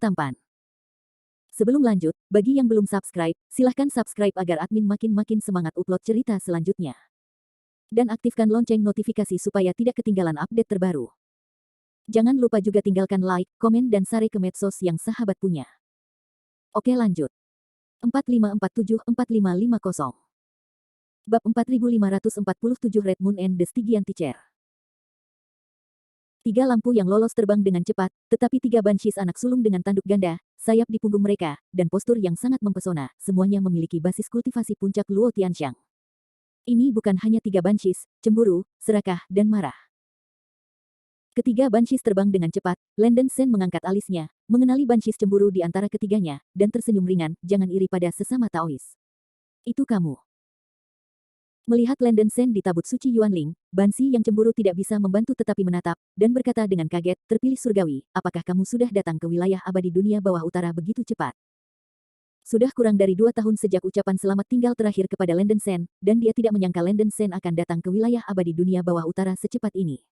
tampan. Sebelum lanjut, bagi yang belum subscribe, silahkan subscribe agar admin makin semangat upload cerita selanjutnya. Dan aktifkan lonceng notifikasi supaya tidak ketinggalan update terbaru. Jangan lupa juga tinggalkan like, komen dan share ke medsos yang sahabat punya. Oke lanjut. 4547-4550. Bab 4547 Red Moon and the Stygian Teacher. 3 lampu yang lolos terbang dengan cepat, tetapi 3 banshees anak sulung dengan tanduk ganda, sayap di punggung mereka, dan postur yang sangat mempesona, semuanya memiliki basis kultivasi puncak Luo Tianxiang. Ini bukan hanya 3 banshees, cemburu, serakah, dan marah. Ketiga banshees terbang dengan cepat, Landen Sen mengangkat alisnya, mengenali banshees cemburu di antara ketiganya, dan tersenyum ringan, jangan iri pada sesama Taois. Itu kamu. Melihat Landen Sen di tabut suci Yuanling, Bansi yang cemburu tidak bisa membantu tetapi menatap, dan berkata dengan kaget, terpilih surgawi, apakah kamu sudah datang ke wilayah abadi dunia bawah utara begitu cepat? Sudah kurang dari 2 tahun sejak ucapan selamat tinggal terakhir kepada Landen Sen, dan dia tidak menyangka Landen Sen akan datang ke wilayah abadi dunia bawah utara secepat ini.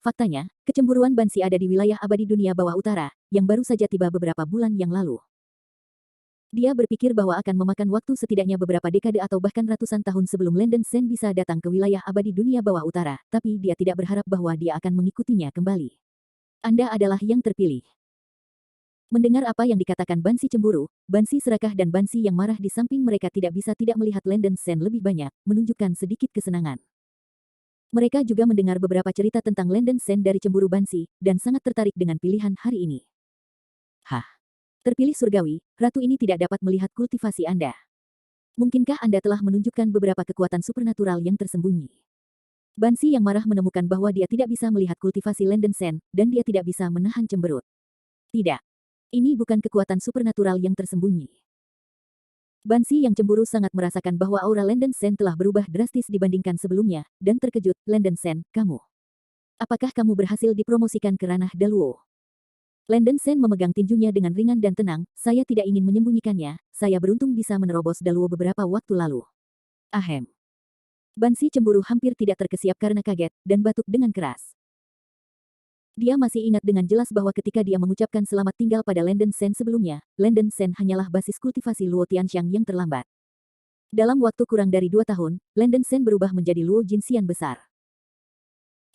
Faktanya, kecemburuan Bansi ada di wilayah abadi dunia bawah utara, yang baru saja tiba beberapa bulan yang lalu. Dia berpikir bahwa akan memakan waktu setidaknya beberapa dekade atau bahkan ratusan tahun sebelum Landen Sen bisa datang ke wilayah abadi dunia bawah utara, tapi dia tidak berharap bahwa dia akan mengikutinya kembali. Anda adalah yang terpilih. Mendengar apa yang dikatakan Bansi cemburu, Bansi serakah dan Bansi yang marah di samping mereka tidak bisa tidak melihat Landen Sen lebih banyak, menunjukkan sedikit kesenangan. Mereka juga mendengar beberapa cerita tentang Landen Sen dari cemburu Bansi, dan sangat tertarik dengan pilihan hari ini. Hah? Terpilih surgawi, ratu ini tidak dapat melihat kultivasi Anda. Mungkinkah Anda telah menunjukkan beberapa kekuatan supernatural yang tersembunyi? Bansi yang marah menemukan bahwa dia tidak bisa melihat kultivasi Landen Sen, dan dia tidak bisa menahan cemberut. Tidak. Ini bukan kekuatan supernatural yang tersembunyi. Bansi yang cemburu sangat merasakan bahwa aura Landen Sen telah berubah drastis dibandingkan sebelumnya, dan terkejut, Landen Sen, kamu. Apakah kamu berhasil dipromosikan ke ranah Daluo? Landen Sen memegang tinjunya dengan ringan dan tenang, saya tidak ingin menyembunyikannya, saya beruntung bisa menerobos Daluo beberapa waktu lalu. Ahem. Bansi cemburu hampir tidak terkesiap karena kaget, dan batuk dengan keras. Dia masih ingat dengan jelas bahwa ketika dia mengucapkan selamat tinggal pada Landen Sen sebelumnya, Landen Sen hanyalah basis kultivasi Luo Tianxiang yang terlambat. Dalam waktu kurang dari 2 tahun, Landen Sen berubah menjadi Luo Jinxian besar.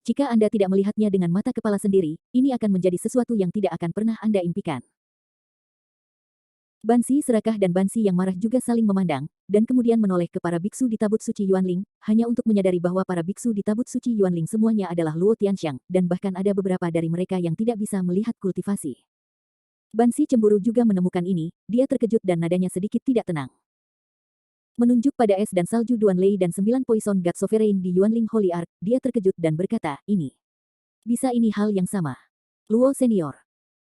Jika Anda tidak melihatnya dengan mata kepala sendiri, ini akan menjadi sesuatu yang tidak akan pernah Anda impikan. Bansi serakah dan Bansi yang marah juga saling memandang, dan kemudian menoleh ke para biksu di tabut suci Yuanling, hanya untuk menyadari bahwa para biksu di tabut suci Yuanling semuanya adalah Luo Tianxiang, dan bahkan ada beberapa dari mereka yang tidak bisa melihat kultivasi. Bansi cemburu juga menemukan ini, dia terkejut dan nadanya sedikit tidak tenang. Menunjuk pada es dan salju Duan Lei dan 9 Poison God Sovereign di Yuanling Holy Ark, dia terkejut dan berkata, ini. Bisa ini hal yang sama. Luo Senior.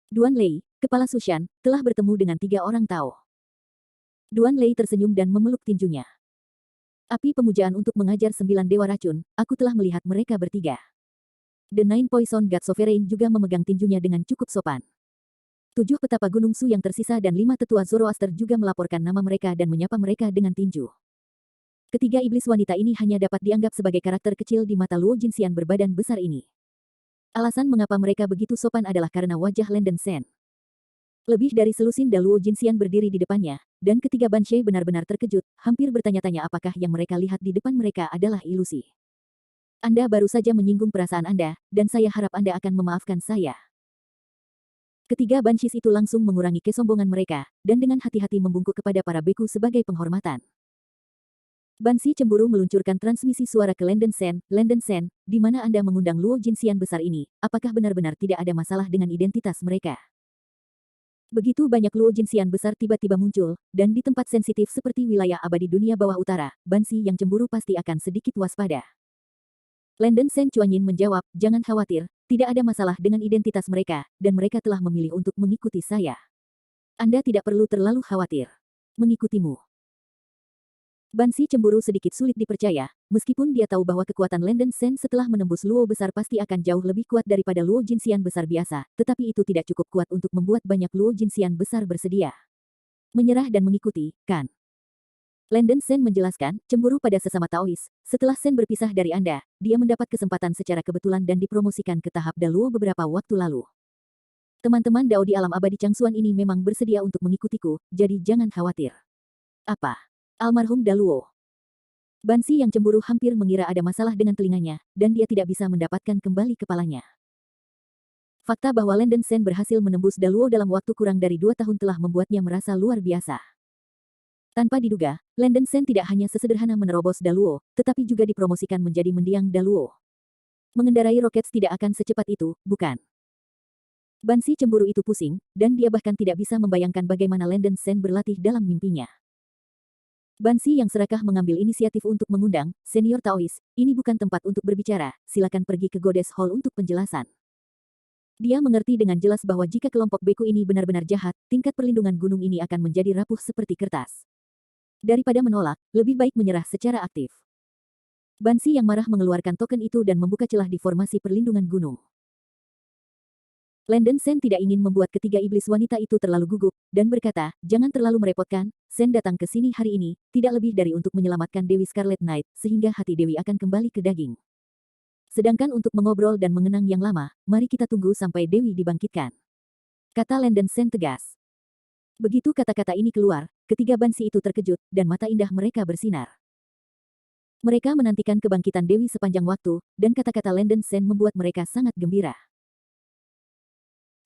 Duan Lei, kepala Sushan, telah bertemu dengan 3 orang Tao. Duan Lei tersenyum dan memeluk tinjunya. Api pemujaan untuk mengajar 9 dewa racun, aku telah melihat mereka bertiga. The Nine Poison God Sovereign juga memegang tinjunya dengan cukup sopan. 7 petapa gunung Su yang tersisa dan 5 tetua Zoroaster juga melaporkan nama mereka dan menyapa mereka dengan tinju. Ketiga iblis wanita ini hanya dapat dianggap sebagai karakter kecil di mata Luo Jinxian berbadan besar ini. Alasan mengapa mereka begitu sopan adalah karena wajah Landen Sen. Lebih dari selusin Luo Jinxian berdiri di depannya, dan ketiga Banshee benar-benar terkejut, hampir bertanya-tanya apakah yang mereka lihat di depan mereka adalah ilusi. Anda baru saja menyinggung perasaan Anda, dan saya harap Anda akan memaafkan saya. Ketiga banshees itu langsung mengurangi kesombongan mereka, dan dengan hati-hati membungkuk kepada para beku sebagai penghormatan. Bansi cemburu meluncurkan transmisi suara ke Landen Sen, di mana Anda mengundang Luo Jinxian besar ini, apakah benar-benar tidak ada masalah dengan identitas mereka? Begitu banyak Luo Jinxian besar tiba-tiba muncul, dan di tempat sensitif seperti wilayah abadi dunia bawah utara, Bansi yang cemburu pasti akan sedikit waspada. Landen Sen Chuanyin menjawab, jangan khawatir, tidak ada masalah dengan identitas mereka, dan mereka telah memilih untuk mengikuti saya. Anda tidak perlu terlalu khawatir. Mengikutimu. Bansi cemburu sedikit sulit dipercaya, meskipun dia tahu bahwa kekuatan Landen Sen setelah menembus Luo besar pasti akan jauh lebih kuat daripada Luo Jinxian besar biasa, tetapi itu tidak cukup kuat untuk membuat banyak Luo Jinxian besar bersedia menyerah dan mengikuti, kan? Landen Sen menjelaskan, cemburu pada sesama Taois, setelah Sen berpisah dari Anda, dia mendapat kesempatan secara kebetulan dan dipromosikan ke tahap Daluo beberapa waktu lalu. Teman-teman Dao di alam abadi Changsuan ini memang bersedia untuk mengikutiku, jadi jangan khawatir. Apa? Almarhum Daluo. Bansi yang cemburu hampir mengira ada masalah dengan telinganya, dan dia tidak bisa mendapatkan kembali kepalanya. Fakta bahwa Landen Sen berhasil menembus Daluo dalam waktu kurang dari 2 tahun telah membuatnya merasa luar biasa. Tanpa diduga, Landen Sen tidak hanya sesederhana menerobos Daluo, tetapi juga dipromosikan menjadi mendiang Daluo. Mengendarai roket tidak akan secepat itu, bukan? Bansi cemburu itu pusing, dan dia bahkan tidak bisa membayangkan bagaimana Landen Sen berlatih dalam mimpinya. Bansi yang serakah mengambil inisiatif untuk mengundang senior Taois, ini bukan tempat untuk berbicara, silakan pergi ke Goddess Hall untuk penjelasan. Dia mengerti dengan jelas bahwa jika kelompok beku ini benar-benar jahat, tingkat perlindungan gunung ini akan menjadi rapuh seperti kertas. Daripada menolak, lebih baik menyerah secara aktif. Bansi yang marah mengeluarkan token itu dan membuka celah di formasi perlindungan gunung. Landen Sen tidak ingin membuat ketiga iblis wanita itu terlalu gugup, dan berkata, jangan terlalu merepotkan, Sen datang ke sini hari ini, tidak lebih dari untuk menyelamatkan Dewi Scarlet Knight, sehingga hati Dewi akan kembali ke daging. Sedangkan untuk mengobrol dan mengenang yang lama, mari kita tunggu sampai Dewi dibangkitkan. Kata Landen Sen tegas. Begitu kata-kata ini keluar, ketiga Bansi itu terkejut, dan mata indah mereka bersinar. Mereka menantikan kebangkitan Dewi sepanjang waktu, dan kata-kata Landen Sen membuat mereka sangat gembira.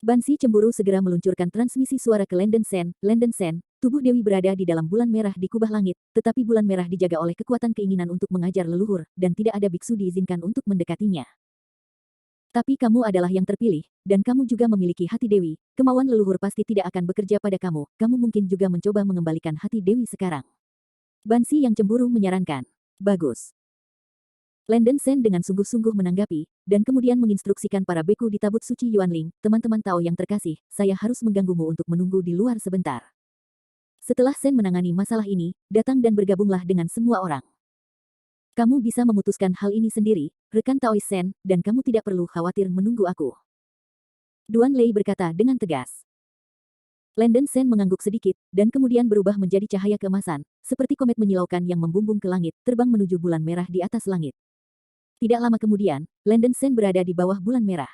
Bansi cemburu segera meluncurkan transmisi suara ke Landen Sen, tubuh Dewi berada di dalam bulan merah di kubah langit, tetapi bulan merah dijaga oleh kekuatan keinginan untuk mengajar leluhur, dan tidak ada biksu diizinkan untuk mendekatinya. Tapi kamu adalah yang terpilih, dan kamu juga memiliki hati Dewi, kemauan leluhur pasti tidak akan bekerja pada kamu mungkin juga mencoba mengembalikan hati Dewi sekarang. Bansi yang cemburu menyarankan. Bagus. Landen Sen dengan sungguh-sungguh menanggapi, dan kemudian menginstruksikan para beku di tabut suci Yuanling, teman-teman Tao yang terkasih, saya harus mengganggumu untuk menunggu di luar sebentar. Setelah Sen menangani masalah ini, datang dan bergabunglah dengan semua orang. Kamu bisa memutuskan hal ini sendiri, rekan Taois Sen, dan kamu tidak perlu khawatir menunggu aku. Duan Lei berkata dengan tegas. Landen Sen mengangguk sedikit, dan kemudian berubah menjadi cahaya keemasan, seperti komet menyilaukan yang membumbung ke langit, terbang menuju bulan merah di atas langit. Tidak lama kemudian, Landen Sen berada di bawah bulan merah.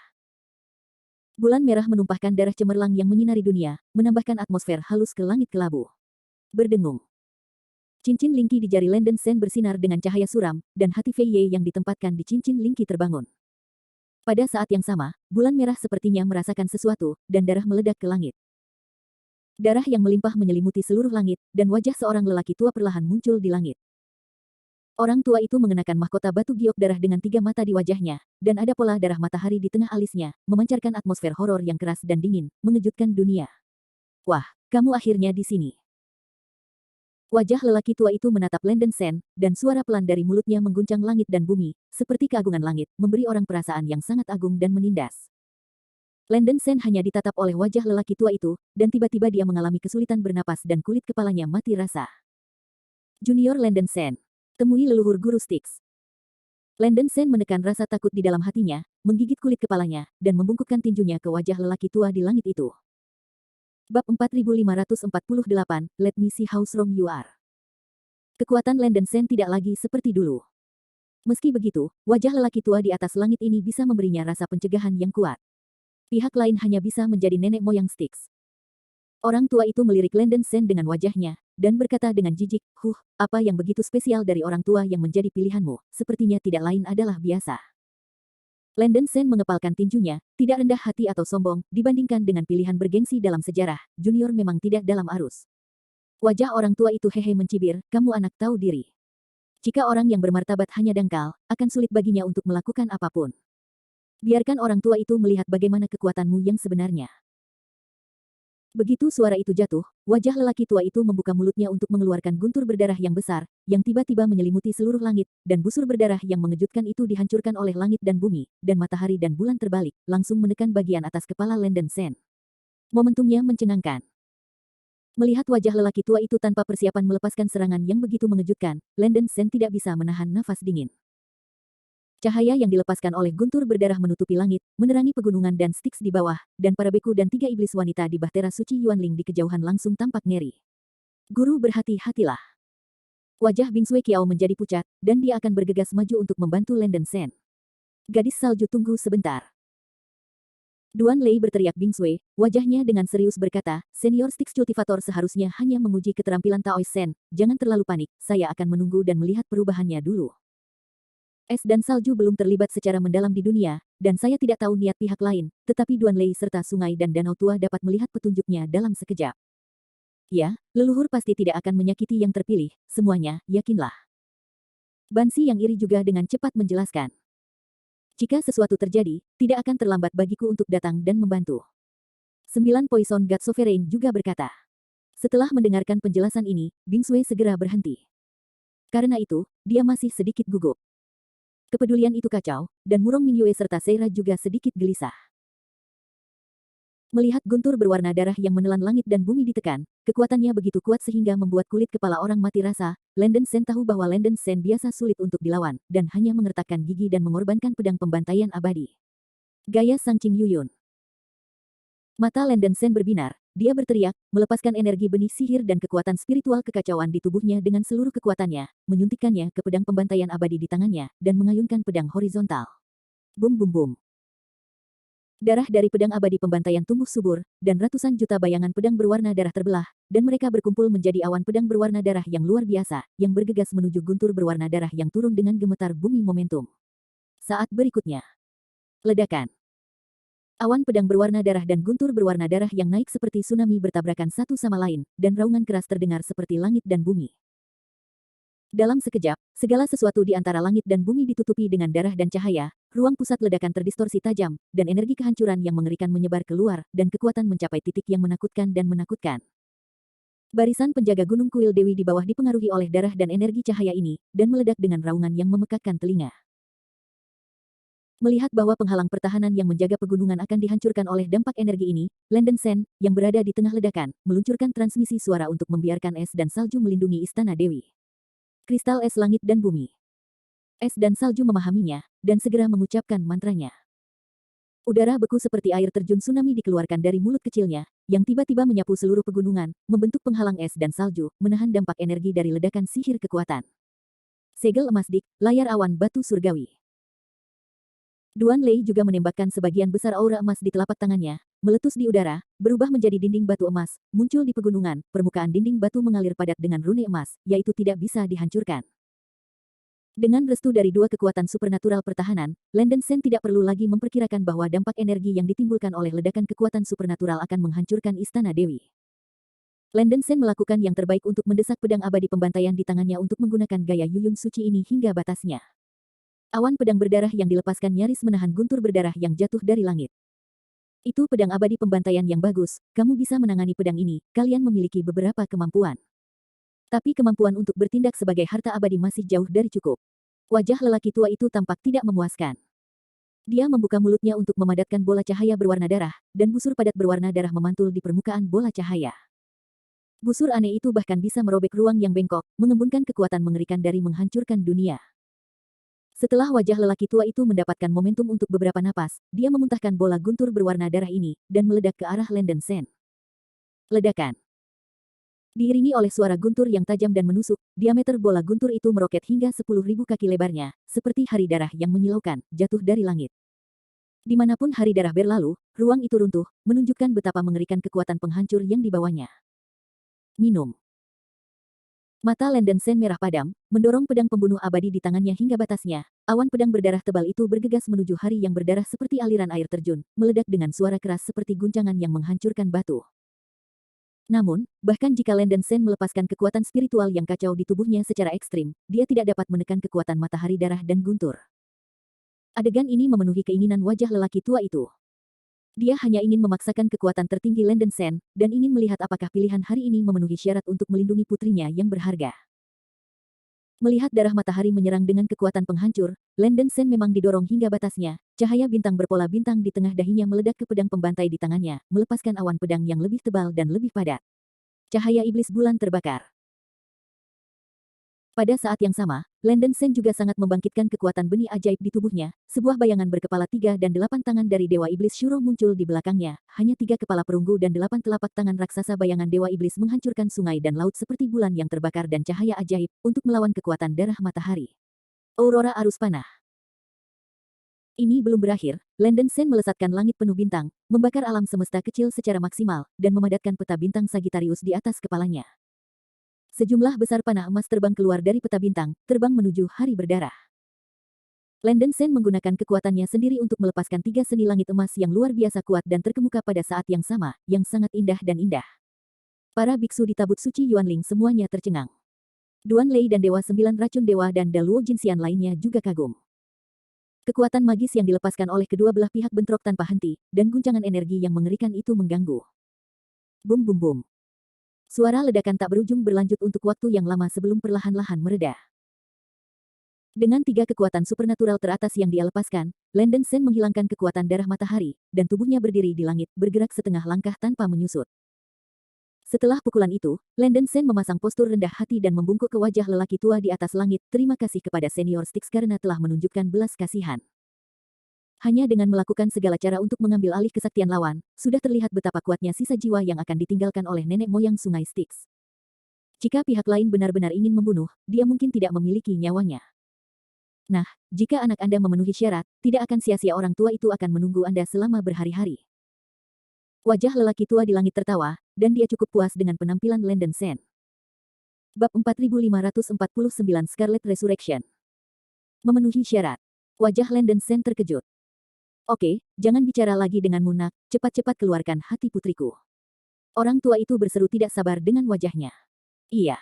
Bulan merah menumpahkan darah cemerlang yang menyinari dunia, menambahkan atmosfer halus ke langit kelabu. Berdengung. Cincin Lingki di jari Landen Sen bersinar dengan cahaya suram, dan hati Fei Ye yang ditempatkan di cincin Lingki terbangun. Pada saat yang sama, bulan merah sepertinya merasakan sesuatu, dan darah meledak ke langit. Darah yang melimpah menyelimuti seluruh langit, dan wajah seorang lelaki tua perlahan muncul di langit. Orang tua itu mengenakan mahkota batu giok darah dengan 3 mata di wajahnya, dan ada pola darah matahari di tengah alisnya, memancarkan atmosfer horor yang keras dan dingin, mengejutkan dunia. Wah, kamu akhirnya di sini. Wajah lelaki tua itu menatap Landen Sen, dan suara pelan dari mulutnya mengguncang langit dan bumi, seperti keagungan langit, memberi orang perasaan yang sangat agung dan menindas. Landen Sen hanya ditatap oleh wajah lelaki tua itu, dan tiba-tiba dia mengalami kesulitan bernapas dan kulit kepalanya mati rasa. Junior Landen Sen. Temui leluhur guru Styx. Landen Sen menekan rasa takut di dalam hatinya, menggigit kulit kepalanya, dan membungkukkan tinjunya ke wajah lelaki tua di langit itu. Bab 4548, Let me see how strong you are. Kekuatan Landen Sen tidak lagi seperti dulu. Meski begitu, wajah lelaki tua di atas langit ini bisa memberinya rasa pencegahan yang kuat. Pihak lain hanya bisa menjadi nenek moyang Styx. Orang tua itu melirik Landen Sen dengan wajahnya, dan berkata dengan jijik, apa yang begitu spesial dari orang tua yang menjadi pilihanmu, sepertinya tidak lain adalah biasa. Landen Sen mengepalkan tinjunya, tidak rendah hati atau sombong, dibandingkan dengan pilihan bergengsi dalam sejarah, junior memang tidak dalam arus. Wajah orang tua itu hehe mencibir, kamu anak tahu diri. Jika orang yang bermartabat hanya dangkal, akan sulit baginya untuk melakukan apapun. Biarkan orang tua itu melihat bagaimana kekuatanmu yang sebenarnya. Begitu suara itu jatuh, wajah lelaki tua itu membuka mulutnya untuk mengeluarkan guntur berdarah yang besar, yang tiba-tiba menyelimuti seluruh langit, dan busur berdarah yang mengejutkan itu dihancurkan oleh langit dan bumi, dan matahari dan bulan terbalik, langsung menekan bagian atas kepala Landen Sen. Momentumnya mencengangkan. Melihat wajah lelaki tua itu tanpa persiapan melepaskan serangan yang begitu mengejutkan, Landen Sen tidak bisa menahan nafas dingin. Cahaya yang dilepaskan oleh guntur berdarah menutupi langit, menerangi pegunungan dan Styx di bawah, dan para beku dan 3 iblis wanita di bahtera suci Yuanling di kejauhan langsung tampak ngeri. Guru berhati-hatilah. Wajah Bing Sui Qiao menjadi pucat, dan dia akan bergegas maju untuk membantu Landen Sen. Gadis salju tunggu sebentar. Duan Lei berteriak Bingsui, wajahnya dengan serius berkata, Senior Styx Cultivator seharusnya hanya menguji keterampilan Taoist Sen, jangan terlalu panik, saya akan menunggu dan melihat perubahannya dulu. Es dan salju belum terlibat secara mendalam di dunia, dan saya tidak tahu niat pihak lain, tetapi Duan Lei serta sungai dan danau tua dapat melihat petunjuknya dalam sekejap. Ya, leluhur pasti tidak akan menyakiti yang terpilih, semuanya, yakinlah. Bansi yang iri juga dengan cepat menjelaskan. Jika sesuatu terjadi, tidak akan terlambat bagiku untuk datang dan membantu. 9 Poison God Sovereign juga berkata. Setelah mendengarkan penjelasan ini, Bingsui segera berhenti. Karena itu, dia masih sedikit gugup. Kepedulian itu kacau, dan Murong Mingyue serta Seira juga sedikit gelisah. Melihat guntur berwarna darah yang menelan langit dan bumi ditekan, kekuatannya begitu kuat sehingga membuat kulit kepala orang mati rasa. Landen Sen tahu bahwa Landen Sen biasa sulit untuk dilawan, dan hanya mengertakkan gigi dan mengorbankan pedang pembantaian abadi. Gaya Sang Qing Yuyun. Mata Landen Sen berbinar, dia berteriak, melepaskan energi benih sihir dan kekuatan spiritual kekacauan di tubuhnya dengan seluruh kekuatannya, menyuntikkannya ke pedang pembantaian abadi di tangannya, dan mengayunkan pedang horizontal. Bum bum bum. Darah dari pedang abadi pembantaian tumbuh subur, dan ratusan juta bayangan pedang berwarna darah terbelah, dan mereka berkumpul menjadi awan pedang berwarna darah yang luar biasa, yang bergegas menuju guntur berwarna darah yang turun dengan gemetar bumi momentum. Saat berikutnya. Ledakan. Awan pedang berwarna darah dan guntur berwarna darah yang naik seperti tsunami bertabrakan satu sama lain, dan raungan keras terdengar seperti langit dan bumi. Dalam sekejap, segala sesuatu di antara langit dan bumi ditutupi dengan darah dan cahaya, ruang pusat ledakan terdistorsi tajam, dan energi kehancuran yang mengerikan menyebar keluar, dan kekuatan mencapai titik yang menakutkan dan menakutkan. Barisan penjaga Gunung Kuil Dewi di bawah dipengaruhi oleh darah dan energi cahaya ini, dan meledak dengan raungan yang memekakkan telinga. Melihat bahwa penghalang pertahanan yang menjaga pegunungan akan dihancurkan oleh dampak energi ini, Landen Sen, yang berada di tengah ledakan, meluncurkan transmisi suara untuk membiarkan es dan salju melindungi Istana Dewi. Kristal es langit dan bumi. Es dan salju memahaminya, dan segera mengucapkan mantranya. Udara beku seperti air terjun tsunami dikeluarkan dari mulut kecilnya, yang tiba-tiba menyapu seluruh pegunungan, membentuk penghalang es dan salju, menahan dampak energi dari ledakan sihir kekuatan. Segel emas dik, layar awan batu surgawi. Duan Lei juga menembakkan sebagian besar aura emas di telapak tangannya, meletus di udara, berubah menjadi dinding batu emas, muncul di pegunungan, permukaan dinding batu mengalir padat dengan rune emas, yaitu tidak bisa dihancurkan. Dengan restu dari dua kekuatan supernatural pertahanan, Landen Sen tidak perlu lagi memperkirakan bahwa dampak energi yang ditimbulkan oleh ledakan kekuatan supernatural akan menghancurkan Istana Dewi. Landen Sen melakukan yang terbaik untuk mendesak pedang abadi pembantaian di tangannya untuk menggunakan gaya Yuyun Suci ini hingga batasnya. Awan pedang berdarah yang dilepaskan nyaris menahan guntur berdarah yang jatuh dari langit. Itu pedang abadi pembantaian yang bagus, kamu bisa menangani pedang ini, kalian memiliki beberapa kemampuan. Tapi kemampuan untuk bertindak sebagai harta abadi masih jauh dari cukup. Wajah lelaki tua itu tampak tidak memuaskan. Dia membuka mulutnya untuk memadatkan bola cahaya berwarna darah, dan busur padat berwarna darah memantul di permukaan bola cahaya. Busur aneh itu bahkan bisa merobek ruang yang bengkok, mengembunkan kekuatan mengerikan dari menghancurkan dunia. Setelah wajah lelaki tua itu mendapatkan momentum untuk beberapa napas, dia memuntahkan bola guntur berwarna darah ini, dan meledak ke arah Landen Sen. Ledakan. Diiringi oleh suara guntur yang tajam dan menusuk, diameter bola guntur itu meroket hingga 10.000 kaki lebarnya, seperti hari darah yang menyilaukan, jatuh dari langit. Dimanapun hari darah berlalu, ruang itu runtuh, menunjukkan betapa mengerikan kekuatan penghancur yang dibawanya. Minum. Mata Landen Sen merah padam, mendorong pedang pembunuh abadi di tangannya hingga batasnya. Awan pedang berdarah tebal itu bergegas menuju hari yang berdarah seperti aliran air terjun, meledak dengan suara keras seperti guncangan yang menghancurkan batu. Namun, bahkan jika Landen Sen melepaskan kekuatan spiritual yang kacau di tubuhnya secara ekstrim, dia tidak dapat menekan kekuatan matahari darah dan guntur. Adegan ini memenuhi keinginan wajah lelaki tua itu. Dia hanya ingin memaksakan kekuatan tertinggi Landen Sen, dan ingin melihat apakah pilihan hari ini memenuhi syarat untuk melindungi putrinya yang berharga. Melihat darah matahari menyerang dengan kekuatan penghancur, Landen Sen memang didorong hingga batasnya, cahaya bintang berpola bintang di tengah dahinya meledak ke pedang pembantai di tangannya, melepaskan awan pedang yang lebih tebal dan lebih padat. Cahaya iblis bulan terbakar. Pada saat yang sama, Landen Sen juga sangat membangkitkan kekuatan benih ajaib di tubuhnya. Sebuah bayangan berkepala 3 dan 8 tangan dari Dewa Iblis Shuro muncul di belakangnya. Hanya 3 kepala perunggu dan 8 telapak tangan raksasa bayangan Dewa Iblis menghancurkan sungai dan laut seperti bulan yang terbakar dan cahaya ajaib, untuk melawan kekuatan darah matahari. Aurora arus panah. Ini belum berakhir, Landen Sen melesatkan langit penuh bintang, membakar alam semesta kecil secara maksimal, dan memadatkan peta bintang Sagittarius di atas kepalanya. Sejumlah besar panah emas terbang keluar dari peta bintang, terbang menuju hari berdarah. Landen Sen menggunakan kekuatannya sendiri untuk melepaskan 3 seni langit emas yang luar biasa kuat dan terkemuka pada saat yang sama, yang sangat indah dan indah. Para biksu di tabut suci Yuanling semuanya tercengang. Duan Lei dan Dewa Sembilan Racun Dewa dan Daluo Jinxian lainnya juga kagum. Kekuatan magis yang dilepaskan oleh kedua belah pihak bentrok tanpa henti, dan guncangan energi yang mengerikan itu mengganggu. Bum bum bum. Suara ledakan tak berujung berlanjut untuk waktu yang lama sebelum perlahan-lahan mereda. Dengan 3 kekuatan supernatural teratas yang dia lepaskan, Landen Sen menghilangkan kekuatan darah matahari, dan tubuhnya berdiri di langit, bergerak setengah langkah tanpa menyusut. Setelah pukulan itu, Landen Sen memasang postur rendah hati dan membungkuk ke wajah lelaki tua di atas langit. Terima kasih kepada Senior Styx karena telah menunjukkan belas kasihan. Hanya dengan melakukan segala cara untuk mengambil alih kesaktian lawan, sudah terlihat betapa kuatnya sisa jiwa yang akan ditinggalkan oleh nenek moyang Sungai Styx. Jika pihak lain benar-benar ingin membunuh, dia mungkin tidak memiliki nyawanya. Nah, jika anak Anda memenuhi syarat, tidak akan sia-sia orang tua itu akan menunggu Anda selama berhari-hari. Wajah lelaki tua di langit tertawa, dan dia cukup puas dengan penampilan Landen Sen. Bab 4549 Scarlet Resurrection. Memenuhi syarat. Wajah Landen Sen terkejut. Oke, jangan bicara lagi denganmu nak, cepat-cepat keluarkan hati putriku. Orang tua itu berseru tidak sabar dengan wajahnya. Iya.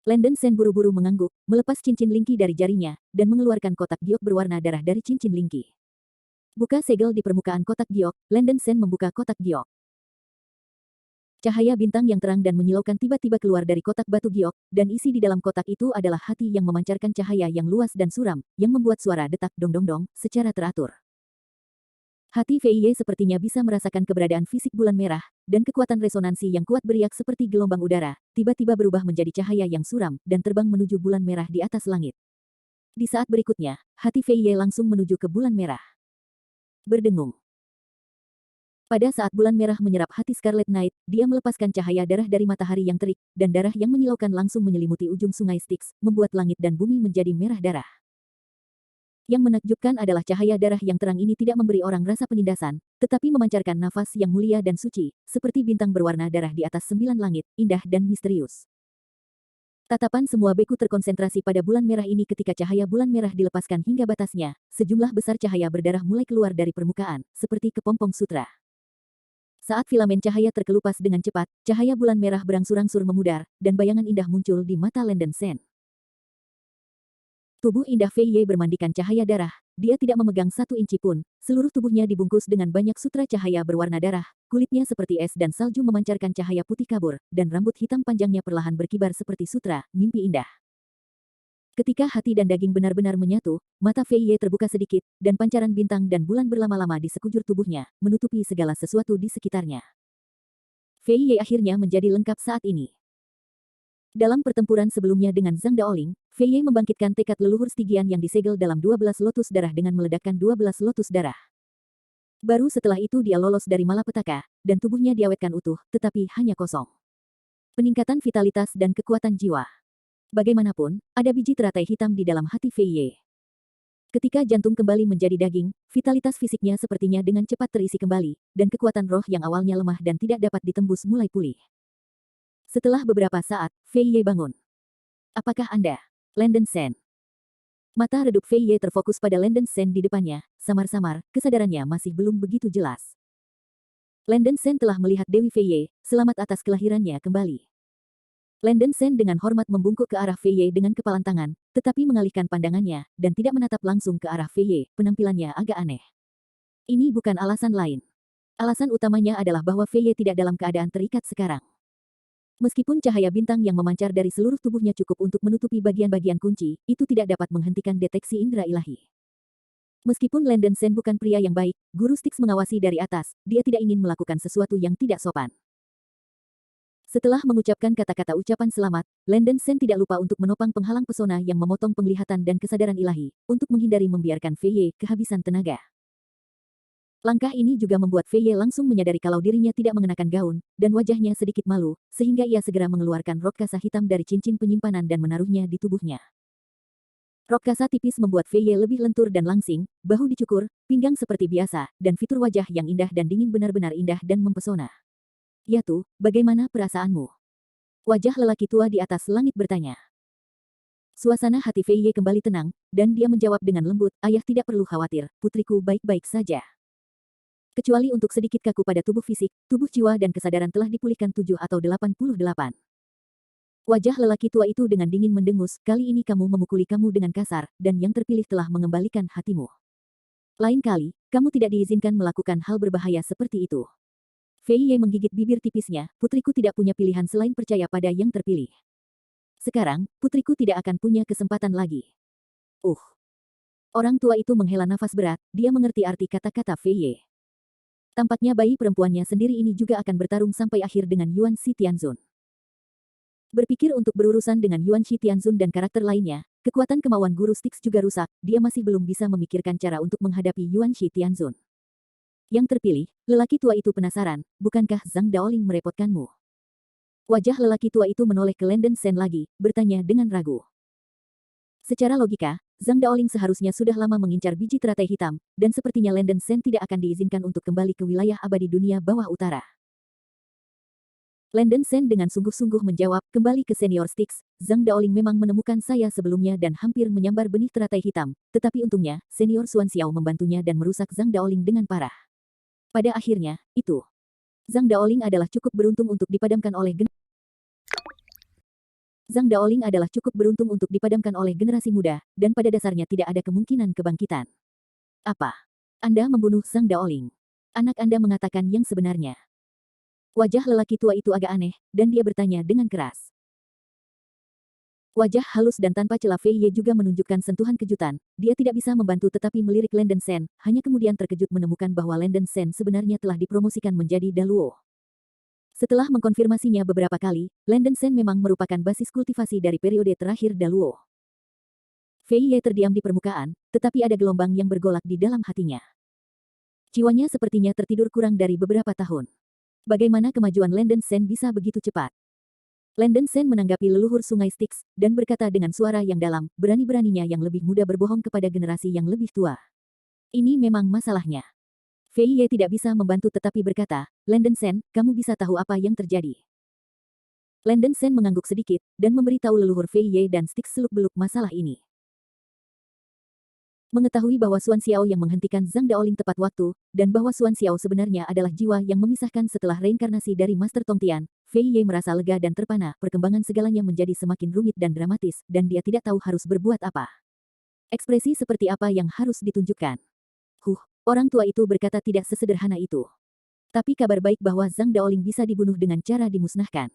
Landen Sen buru-buru mengangguk, melepas cincin lingki dari jarinya, dan mengeluarkan kotak giok berwarna darah dari cincin lingki. Buka segel di permukaan kotak giok, Landen Sen membuka kotak giok. Cahaya bintang yang terang dan menyilaukan tiba-tiba keluar dari kotak batu giok, dan isi di dalam kotak itu adalah hati yang memancarkan cahaya yang luas dan suram, yang membuat suara detak dong-dong-dong, secara teratur. Hati Fei sepertinya bisa merasakan keberadaan fisik bulan merah, dan kekuatan resonansi yang kuat beriak seperti gelombang udara, tiba-tiba berubah menjadi cahaya yang suram, dan terbang menuju bulan merah di atas langit. Di saat berikutnya, hati Fei langsung menuju ke bulan merah. Berdengung. Pada saat bulan merah menyerap hati Scarlet Knight, dia melepaskan cahaya darah dari matahari yang terik, dan darah yang menyilaukan langsung menyelimuti ujung sungai Styx, membuat langit dan bumi menjadi merah darah. Yang menakjubkan adalah cahaya darah yang terang ini tidak memberi orang rasa penindasan, tetapi memancarkan nafas yang mulia dan suci, seperti bintang berwarna darah di atas 9 langit, indah dan misterius. Tatapan semua beku terkonsentrasi pada bulan merah ini ketika cahaya bulan merah dilepaskan hingga batasnya, sejumlah besar cahaya berdarah mulai keluar dari permukaan, seperti kepompong sutra. Saat filamen cahaya terkelupas dengan cepat, cahaya bulan merah berangsur-angsur memudar, dan bayangan indah muncul di mata Landen Sen. Tubuh indah Fei bermandikan cahaya darah, dia tidak memegang 1 inci pun, seluruh tubuhnya dibungkus dengan banyak sutra cahaya berwarna darah, kulitnya seperti es dan salju memancarkan cahaya putih kabur, dan rambut hitam panjangnya perlahan berkibar seperti sutra, mimpi indah. Ketika hati dan daging benar-benar menyatu, mata Fei terbuka sedikit, dan pancaran bintang dan bulan berlama-lama di sekujur tubuhnya, menutupi segala sesuatu di sekitarnya. Fei akhirnya menjadi lengkap saat ini. Dalam pertempuran sebelumnya dengan Zhang Daoling, Fei membangkitkan tekad leluhur Stygian yang disegel dalam 12 lotus darah dengan meledakkan 12 lotus darah. Baru setelah itu dia lolos dari malapetaka, dan tubuhnya diawetkan utuh, tetapi hanya kosong. Peningkatan vitalitas dan kekuatan jiwa. Bagaimanapun, ada biji teratai hitam di dalam hati Fei. Ketika jantung kembali menjadi daging, vitalitas fisiknya sepertinya dengan cepat terisi kembali, dan kekuatan roh yang awalnya lemah dan tidak dapat ditembus mulai pulih. Setelah beberapa saat, Fei bangun. Apakah Anda? Landen Sen. Mata redup Fei terfokus pada Landen Sen di depannya, samar-samar, kesadarannya masih belum begitu jelas. Landen Sen telah melihat Dewi Fei, selamat atas kelahirannya kembali. Landen Sen dengan hormat membungkuk ke arah Fei dengan kepalan tangan, tetapi mengalihkan pandangannya, dan tidak menatap langsung ke arah Fei, penampilannya agak aneh. Ini bukan alasan lain. Alasan utamanya adalah bahwa Fei tidak dalam keadaan terikat sekarang. Meskipun cahaya bintang yang memancar dari seluruh tubuhnya cukup untuk menutupi bagian-bagian kunci, itu tidak dapat menghentikan deteksi indera ilahi. Meskipun Landen Sen bukan pria yang baik, Guru Styx mengawasi dari atas, dia tidak ingin melakukan sesuatu yang tidak sopan. Setelah mengucapkan kata-kata ucapan selamat, Landen Sen tidak lupa untuk menopang penghalang pesona yang memotong penglihatan dan kesadaran ilahi, untuk menghindari membiarkan Fei kehabisan tenaga. Langkah ini juga membuat Fei langsung menyadari kalau dirinya tidak mengenakan gaun, dan wajahnya sedikit malu, sehingga ia segera mengeluarkan rok kasa hitam dari cincin penyimpanan dan menaruhnya di tubuhnya. Rok kasa tipis membuat Fei Ye lebih lentur dan langsing, bahu dicukur, pinggang seperti biasa, dan fitur wajah yang indah dan dingin benar-benar indah dan mempesona. Ya tuh, bagaimana perasaanmu? Wajah lelaki tua di atas langit bertanya. Suasana hati Fei Ye kembali tenang, dan dia menjawab dengan lembut, ayah tidak perlu khawatir, putriku baik-baik saja. Kecuali untuk sedikit kaku pada tubuh fisik, tubuh jiwa dan kesadaran telah dipulihkan 7 atau 88. Wajah lelaki tua itu dengan dingin mendengus, kali ini kamu memukuli kamu dengan kasar, dan yang terpilih telah mengembalikan hatimu. Lain kali, kamu tidak diizinkan melakukan hal berbahaya seperti itu. Fei Ye menggigit bibir tipisnya, putriku tidak punya pilihan selain percaya pada yang terpilih. Sekarang, putriku tidak akan punya kesempatan lagi. Orang tua itu menghela nafas berat, dia mengerti arti kata-kata Fei Ye. Tampaknya bayi perempuannya sendiri ini juga akan bertarung sampai akhir dengan Yuan Shi Tianzun. Berpikir untuk berurusan dengan Yuan Shi Tianzun dan karakter lainnya, kekuatan kemauan guru Styx juga rusak, dia masih belum bisa memikirkan cara untuk menghadapi Yuan Shi Tianzun. Yang terpilih, lelaki tua itu penasaran, bukankah Zhang Daoling merepotkanmu? Wajah lelaki tua itu menoleh ke Landen Shen lagi, bertanya dengan ragu. Secara logika, Zhang Daoling seharusnya sudah lama mengincar biji teratai hitam, dan sepertinya Landen Shen tidak akan diizinkan untuk kembali ke wilayah abadi dunia bawah utara. Landen Shen dengan sungguh-sungguh menjawab, kembali ke senior Styx, Zhang Daoling memang menemukan saya sebelumnya dan hampir menyambar benih teratai hitam, tetapi untungnya, senior Xuan Xiao membantunya dan merusak Zhang Daoling dengan parah. Pada akhirnya, itu. Zhang Daoling adalah cukup beruntung untuk dipadamkan oleh generasi muda, dan pada dasarnya tidak ada kemungkinan kebangkitan. Apa? Anda membunuh Zhang Daoling? Anak Anda mengatakan yang sebenarnya. Wajah lelaki tua itu agak aneh, dan dia bertanya dengan keras. Wajah halus dan tanpa celah Fei Ye juga menunjukkan sentuhan kejutan, dia tidak bisa membantu tetapi melirik Landen Shen, hanya kemudian terkejut menemukan bahwa Landen Shen sebenarnya telah dipromosikan menjadi Daluo. Setelah mengkonfirmasinya beberapa kali, Landen Shen memang merupakan basis kultivasi dari periode terakhir Daluo. Fei Ye terdiam di permukaan, tetapi ada gelombang yang bergolak di dalam hatinya. Jiwanya sepertinya tertidur kurang dari beberapa tahun. Bagaimana kemajuan Landen Shen bisa begitu cepat? Landen Shen menanggapi leluhur sungai Styx, dan berkata dengan suara yang dalam, berani-beraninya yang lebih muda berbohong kepada generasi yang lebih tua. Ini memang masalahnya. Fei Ye tidak bisa membantu tetapi berkata, Landen Shen, kamu bisa tahu apa yang terjadi. Landen Shen mengangguk sedikit, dan memberitahu leluhur Fei Ye dan Styx seluk-beluk masalah ini. Mengetahui bahwa Xuan Xiao yang menghentikan Zhang Daoling tepat waktu, dan bahwa Xuan Xiao sebenarnya adalah jiwa yang memisahkan setelah reinkarnasi dari Master Tongtian, Fei Ye merasa lega dan terpana, perkembangan segalanya menjadi semakin rumit dan dramatis, dan dia tidak tahu harus berbuat apa. Ekspresi seperti apa yang harus ditunjukkan? Orang tua itu berkata tidak sesederhana itu. Tapi kabar baik bahwa Zhang Daoling bisa dibunuh dengan cara dimusnahkan.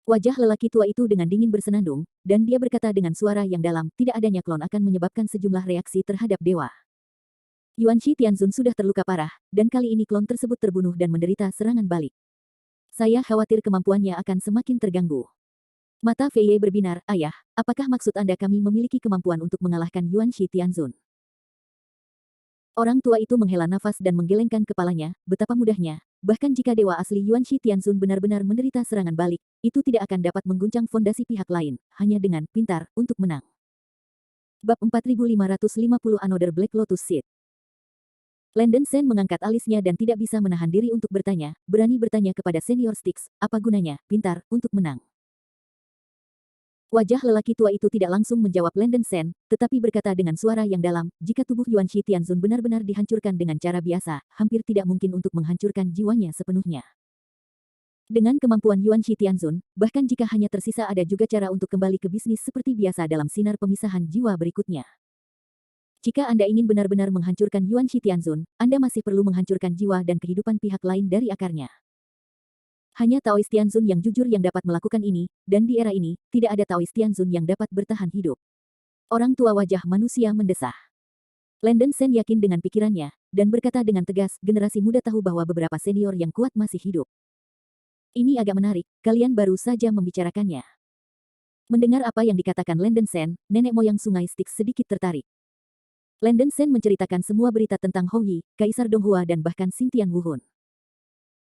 Wajah lelaki tua itu dengan dingin bersenandung, dan dia berkata dengan suara yang dalam, tidak adanya klon akan menyebabkan sejumlah reaksi terhadap dewa. Yuan Shi Tianzun sudah terluka parah, dan kali ini klon tersebut terbunuh dan menderita serangan balik. Saya khawatir kemampuannya akan semakin terganggu. Mata Fei Ye berbinar, ayah, apakah maksud Anda kami memiliki kemampuan untuk mengalahkan Yuan Shi Tianzun? Orang tua itu menghela nafas dan menggelengkan kepalanya, betapa mudahnya. Bahkan jika dewa asli Yuan Shi Tianzun benar-benar menderita serangan balik, itu tidak akan dapat mengguncang fondasi pihak lain, hanya dengan pintar untuk menang. Bab 4550 Another Black Lotus Seed. Landen Shen mengangkat alisnya dan tidak bisa menahan diri untuk bertanya, berani bertanya kepada senior Styx, apa gunanya, pintar, untuk menang. Wajah lelaki tua itu tidak langsung menjawab Landen Shen, tetapi berkata dengan suara yang dalam, jika tubuh Yuan Shi Tianzun benar-benar dihancurkan dengan cara biasa, hampir tidak mungkin untuk menghancurkan jiwanya sepenuhnya. Dengan kemampuan Yuan Shi Tianzun, bahkan jika hanya tersisa ada juga cara untuk kembali ke bisnis seperti biasa dalam sinar pemisahan jiwa berikutnya. Jika Anda ingin benar-benar menghancurkan Yuan Shi Tianzun, Anda masih perlu menghancurkan jiwa dan kehidupan pihak lain dari akarnya. Hanya Taoist Tianzun yang jujur yang dapat melakukan ini, dan di era ini, tidak ada Taoist Tianzun yang dapat bertahan hidup. Orang tua wajah manusia mendesah. Landen Shen yakin dengan pikirannya, dan berkata dengan tegas, generasi muda tahu bahwa beberapa senior yang kuat masih hidup. Ini agak menarik, kalian baru saja membicarakannya. Mendengar apa yang dikatakan Landen Shen, nenek moyang sungai Styx sedikit tertarik. Landen Shen menceritakan semua berita tentang Hou Yi, Kaisar Donghua dan bahkan Xingtian Wuhun.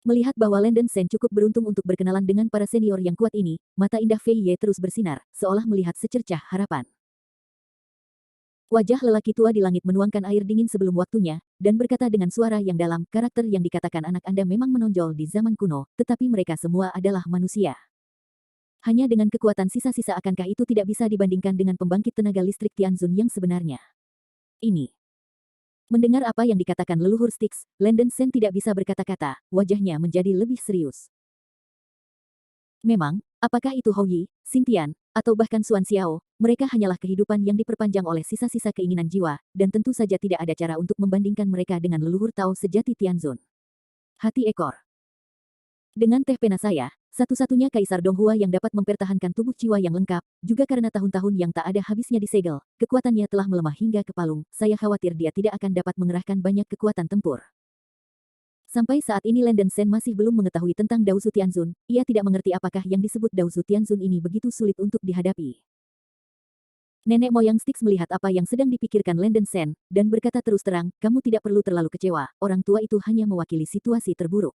Melihat bahwa Landen Shen cukup beruntung untuk berkenalan dengan para senior yang kuat ini, mata indah Fei Ye terus bersinar, seolah melihat secercah harapan. Wajah lelaki tua di langit menuangkan air dingin sebelum waktunya, dan berkata dengan suara yang dalam, karakter yang dikatakan anak Anda memang menonjol di zaman kuno, tetapi mereka semua adalah manusia. Hanya dengan kekuatan sisa-sisa akankah itu tidak bisa dibandingkan dengan pembangkit tenaga listrik Tianzun yang sebenarnya? Ini. Mendengar apa yang dikatakan leluhur Styx, Landon Shen tidak bisa berkata-kata, wajahnya menjadi lebih serius. Memang, apakah itu Hou Yi, Xingtian, atau bahkan Xuan Xiao, mereka hanyalah kehidupan yang diperpanjang oleh sisa-sisa keinginan jiwa, dan tentu saja tidak ada cara untuk membandingkan mereka dengan leluhur Tao sejati Tianzun. Hati ekor. Dengan teh pena saya, satu-satunya Kaisar Donghua yang dapat mempertahankan tubuh jiwa yang lengkap, juga karena tahun-tahun yang tak ada habisnya disegel, kekuatannya telah melemah hingga ke palung, saya khawatir dia tidak akan dapat mengerahkan banyak kekuatan tempur. Sampai saat ini Landon Shen masih belum mengetahui tentang Dao Su Tianzun, ia tidak mengerti apakah yang disebut Dao Su Tianzun ini begitu sulit untuk dihadapi. Nenek moyang Styx melihat apa yang sedang dipikirkan Landon Shen, dan berkata terus terang, kamu tidak perlu terlalu kecewa, orang tua itu hanya mewakili situasi terburuk.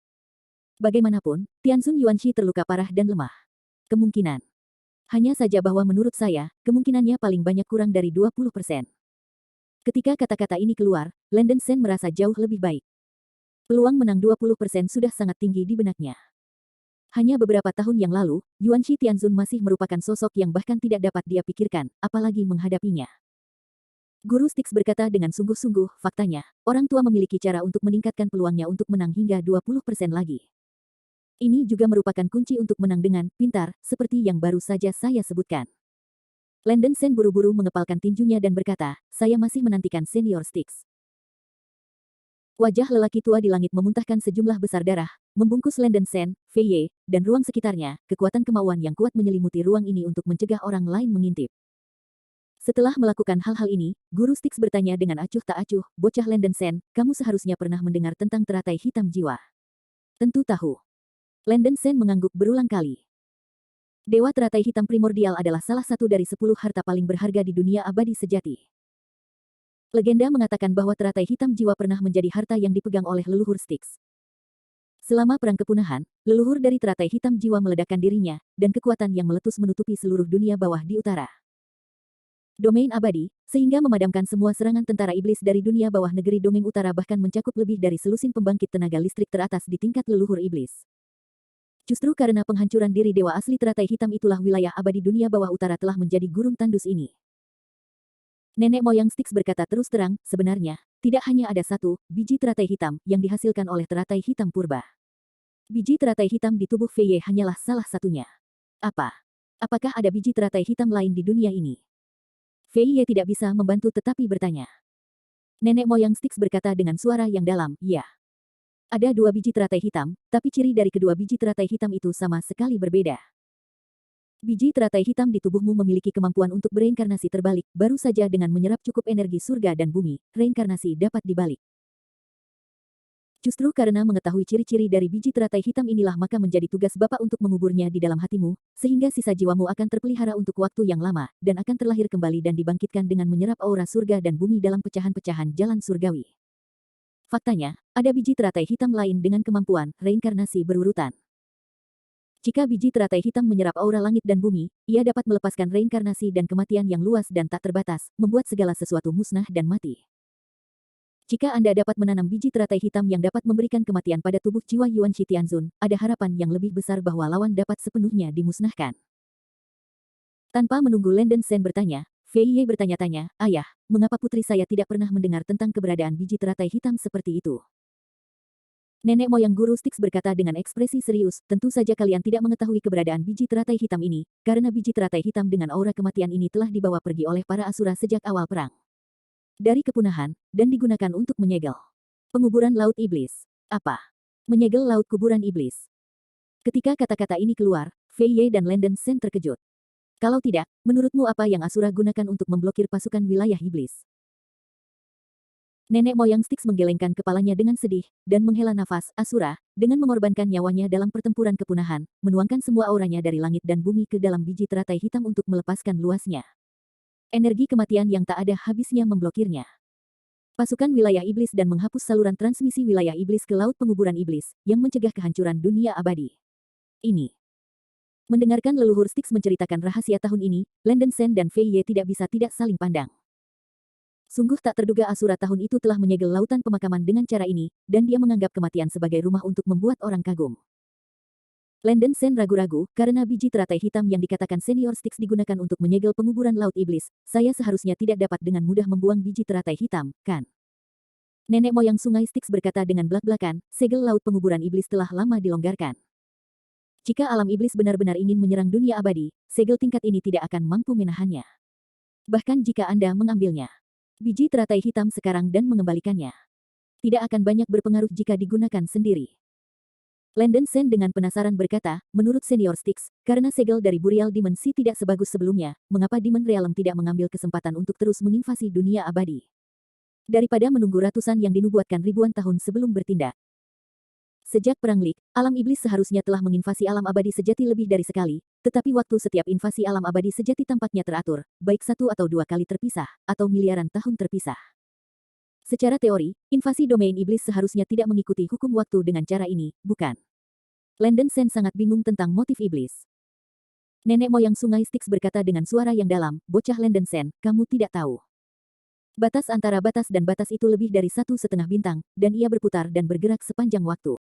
Bagaimanapun, Tianzun Yuanxi terluka parah dan lemah. Kemungkinan. Hanya saja bahwa menurut saya, kemungkinannya paling banyak kurang dari 20%. Ketika kata-kata ini keluar, Landon Shen merasa jauh lebih baik. Peluang menang 20% sudah sangat tinggi di benaknya. Hanya beberapa tahun yang lalu, Yuanxi Tianzun masih merupakan sosok yang bahkan tidak dapat dia pikirkan, apalagi menghadapinya. Guru Styx berkata dengan sungguh-sungguh, faktanya, orang tua memiliki cara untuk meningkatkan peluangnya untuk menang hingga 20% lagi. Ini juga merupakan kunci untuk menang dengan pintar, seperti yang baru saja saya sebutkan. Landon Shen buru-buru mengepalkan tinjunya dan berkata, saya masih menantikan senior Styx. Wajah lelaki tua di langit memuntahkan sejumlah besar darah, membungkus Landon Shen, Fei Ye, dan ruang sekitarnya, kekuatan kemauan yang kuat menyelimuti ruang ini untuk mencegah orang lain mengintip. Setelah melakukan hal-hal ini, Guru Styx bertanya dengan acuh tak acuh, bocah Landon Shen, kamu seharusnya pernah mendengar tentang teratai hitam jiwa. Tentu tahu. Landon Shen mengangguk berulang kali. Dewa teratai hitam primordial adalah salah satu dari 10 harta paling berharga di dunia abadi sejati. Legenda mengatakan bahwa teratai hitam jiwa pernah menjadi harta yang dipegang oleh leluhur Styx. Selama perang kepunahan, leluhur dari teratai hitam jiwa meledakkan dirinya, dan kekuatan yang meletus menutupi seluruh dunia bawah di utara. Domain abadi, sehingga memadamkan semua serangan tentara iblis dari dunia bawah negeri Dongeng Utara bahkan mencakup lebih dari selusin pembangkit tenaga listrik teratas di tingkat leluhur iblis. Justru karena penghancuran diri dewa asli teratai hitam itulah wilayah abadi dunia bawah utara telah menjadi gurun tandus ini. Nenek moyang Styx berkata terus terang, sebenarnya, tidak hanya ada satu biji teratai hitam yang dihasilkan oleh teratai hitam purba. Biji teratai hitam di tubuh Fei Ye hanyalah salah satunya. Apa? Apakah ada biji teratai hitam lain di dunia ini? Fei Ye tidak bisa membantu tetapi bertanya. Nenek moyang Styx berkata dengan suara yang dalam, iya. Ada 2 biji teratai hitam, tapi ciri dari kedua biji teratai hitam itu sama sekali berbeda. Biji teratai hitam di tubuhmu memiliki kemampuan untuk bereinkarnasi terbalik, baru saja dengan menyerap cukup energi surga dan bumi, reinkarnasi dapat dibalik. Justru karena mengetahui ciri-ciri dari biji teratai hitam inilah maka menjadi tugas Bapak untuk menguburnya di dalam hatimu, sehingga sisa jiwamu akan terpelihara untuk waktu yang lama, dan akan terlahir kembali dan dibangkitkan dengan menyerap aura surga dan bumi dalam pecahan-pecahan jalan surgawi. Faktanya, ada biji teratai hitam lain dengan kemampuan reinkarnasi berurutan. Jika biji teratai hitam menyerap aura langit dan bumi, ia dapat melepaskan reinkarnasi dan kematian yang luas dan tak terbatas, membuat segala sesuatu musnah dan mati. Jika Anda dapat menanam biji teratai hitam yang dapat memberikan kematian pada tubuh jiwa Yuanxi Tianzun, ada harapan yang lebih besar bahwa lawan dapat sepenuhnya dimusnahkan. Tanpa menunggu Landon Shen bertanya, Fei Ye bertanya-tanya, ayah, mengapa putri saya tidak pernah mendengar tentang keberadaan biji teratai hitam seperti itu? Nenek moyang guru Styx berkata dengan ekspresi serius, tentu saja kalian tidak mengetahui keberadaan biji teratai hitam ini, karena biji teratai hitam dengan aura kematian ini telah dibawa pergi oleh para asura sejak awal perang. Dari kepunahan, dan digunakan untuk menyegel penguburan laut iblis. Apa? Menyegel laut kuburan iblis. Ketika kata-kata ini keluar, Fei Ye dan Landon Shen terkejut. Kalau tidak, menurutmu apa yang asura gunakan untuk memblokir pasukan wilayah iblis? Nenek moyang Styx menggelengkan kepalanya dengan sedih, dan menghela nafas, Asura, dengan mengorbankan nyawanya dalam pertempuran kepunahan, menuangkan semua auranya dari langit dan bumi ke dalam biji teratai hitam untuk melepaskan luasnya. Energi kematian yang tak ada habisnya memblokirnya. Pasukan wilayah iblis dan menghapus saluran transmisi wilayah iblis ke laut penguburan iblis, yang mencegah kehancuran dunia abadi. Ini. Mendengarkan leluhur Styx menceritakan rahasia tahun ini, Landon Shen dan Fei Ye tidak bisa tidak saling pandang. Sungguh tak terduga Asura tahun itu telah menyegel lautan pemakaman dengan cara ini, dan dia menganggap kematian sebagai rumah untuk membuat orang kagum. Landon Sen ragu-ragu, karena biji teratai hitam yang dikatakan Senior Styx digunakan untuk menyegel penguburan Laut Iblis, saya seharusnya tidak dapat dengan mudah membuang biji teratai hitam, kan? Nenek moyang sungai Styx berkata dengan belak-belakan, segel laut penguburan iblis telah lama dilonggarkan. Jika alam iblis benar-benar ingin menyerang dunia abadi, segel tingkat ini tidak akan mampu menahannya. Bahkan jika Anda mengambilnya, biji teratai hitam sekarang dan mengembalikannya, tidak akan banyak berpengaruh jika digunakan sendiri. Landon Sen dengan penasaran berkata, menurut Senior Styx, karena segel dari Burial Demon Sea tidak sebagus sebelumnya, mengapa Demon Realm tidak mengambil kesempatan untuk terus menginvasi dunia abadi? Daripada menunggu ratusan yang dinubuatkan ribuan tahun sebelum bertindak. Sejak Perang Lik, alam iblis seharusnya telah menginvasi alam abadi sejati lebih dari sekali, tetapi waktu setiap invasi alam abadi sejati tampaknya teratur, baik satu atau dua kali terpisah, atau miliaran tahun terpisah. Secara teori, invasi domain iblis seharusnya tidak mengikuti hukum waktu dengan cara ini, bukan? Landon Sen sangat bingung tentang motif iblis. Nenek moyang sungai Styx berkata dengan suara yang dalam, bocah Landon Sen, kamu tidak tahu. Batas antara batas dan batas itu lebih dari 1,5 bintang, dan ia berputar dan bergerak sepanjang waktu.